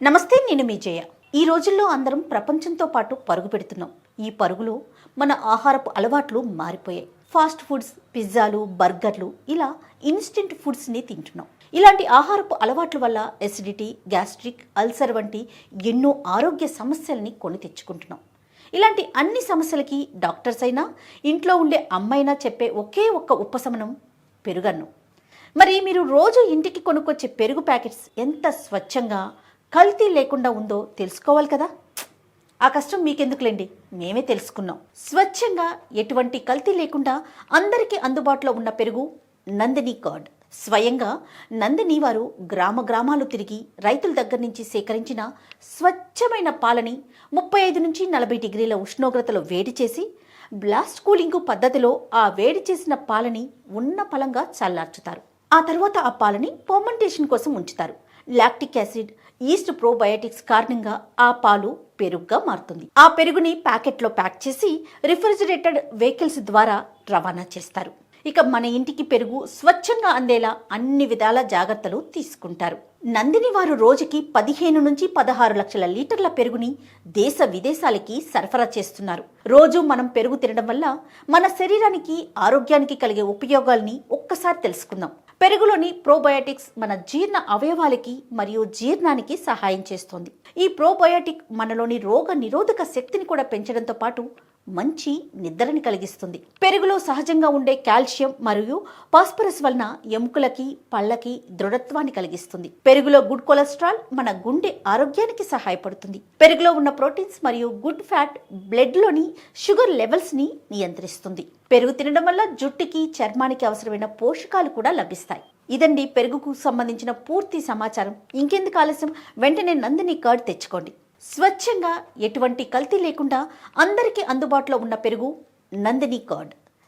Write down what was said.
నమస్తే, నేను మీ జయ. ఈ రోజుల్లో అందరం ప్రపంచంతో పాటు పరుగు పెడుతున్నాం. ఈ పరుగులో మన ఆహారపు అలవాట్లు మారిపోయాయి. ఫాస్ట్ ఫుడ్స్, పిజ్జాలు, బర్గర్లు ఇలా ఇన్స్టెంట్ ఫుడ్స్ని తింటున్నాం. ఇలాంటి ఆహారపు అలవాట్ల వల్ల ఎసిడిటీ, గ్యాస్ట్రిక్, అల్సర్ వంటి ఎన్నో ఆరోగ్య సమస్యల్ని కొని తెచ్చుకుంటున్నాం. ఇలాంటి అన్ని సమస్యలకి డాక్టర్స్ అయినా, ఇంట్లో ఉండే అమ్మైనా చెప్పే ఒకే ఒక్క ఉపశమనం పెరుగన్నం. మరి మీరు రోజు ఇంటికి కొనుక్కొచ్చే పెరుగు ప్యాకెట్స్ ఎంత స్వచ్ఛంగా, కల్తీ లేకుండా ఉందో తెలుసుకోవాలి కదా. ఆ కష్టం మీకెందుకులేండి, మేమే తెలుసుకున్నాం. స్వచ్ఛంగా, ఎటువంటి కల్తీ లేకుండా అందరికీ అందుబాటులో ఉన్న పెరుగు నందిని కర్డ్. స్వయంగా నందిని వారు గ్రామాలు తిరిగి రైతుల దగ్గర నుంచి సేకరించిన స్వచ్ఛమైన పాలని 35 నుంచి 40 డిగ్రీల ఉష్ణోగ్రతలో వేడి చేసి బ్లాస్ట్ కూలింగ్ పద్ధతిలో ఆ వేడి చేసిన పాలని ఉన్న పలంగా చల్లార్చుతారు. ఆ తర్వాత ఆ పాలని ఫర్మెంటేషన్ కోసం ఉంచుతారు. లాక్టిక్ యాసిడ్, ఈస్ట్ ప్రోబయోటిక్స్ కారణంగా ఆ పాలు పెరుగుగా మారుతుంది. ఆ పెరుగుని ప్యాకెట్లో ప్యాక్ చేసి రిఫ్రిజిరేటెడ్ వెహికల్స్ ద్వారా రవాణా చేస్తారు. ఇక మన ఇంటికి పెరుగు స్వచ్ఛంగా అందేలా అన్ని విధాల జాగ్రత్తలు తీసుకుంటారు. నందిని వారు రోజుకి 15 నుంచి 16 లక్షల లీటర్ల పెరుగుని దేశ విదేశాలకి సరఫరా చేస్తున్నారు. రోజు మనం పెరుగు తినడం వల్ల మన శరీరానికి, ఆరోగ్యానికి కలిగే ఉపయోగాల్ని ఒక్కసారి తెలుసుకుందాం. పెరుగులోని ప్రోబయోటిక్స్ మన జీర్ణ అవయవాలకి మరియు జీర్ణానికి సహాయం చేస్తుంది. ఈ ప్రోబయోటిక్ మనలోని రోగ నిరోధక శక్తిని కూడా పెంచడంతో పాటు మంచి నిద్రని కలిగిస్తుంది. పెరుగులో సహజంగా ఉండే కాల్షియం మరియు ఫాస్ఫరస్ వలన ఎముకలకి, పళ్ళకి దృఢత్వాన్ని కలిగిస్తుంది. పెరుగులో గుడ్ కొలెస్ట్రాల్ మన గుండె ఆరోగ్యానికి సహాయపడుతుంది. పెరుగులో ఉన్న ప్రోటీన్స్ మరియు గుడ్ ఫ్యాట్ బ్లడ్లోని షుగర్ లెవెల్స్ని నియంత్రిస్తుంది. పెరుగు తినడం వల్ల జుట్టుకి, చర్మానికి అవసరమైన పోషకాలు కూడా లభిస్తాయి. ఇదండి పెరుగుకు సంబంధించిన పూర్తి సమాచారం. ఇంకెందుకు ఆలస్యం, వెంటనే నందిని కర్డ్ తెచ్చుకోండి. స్వచ్ఛంగా, ఎటువంటి కల్తీ లేకుండా అందరికీ అందుబాటులో ఉన్న పెరుగు నందిని కర్డ్.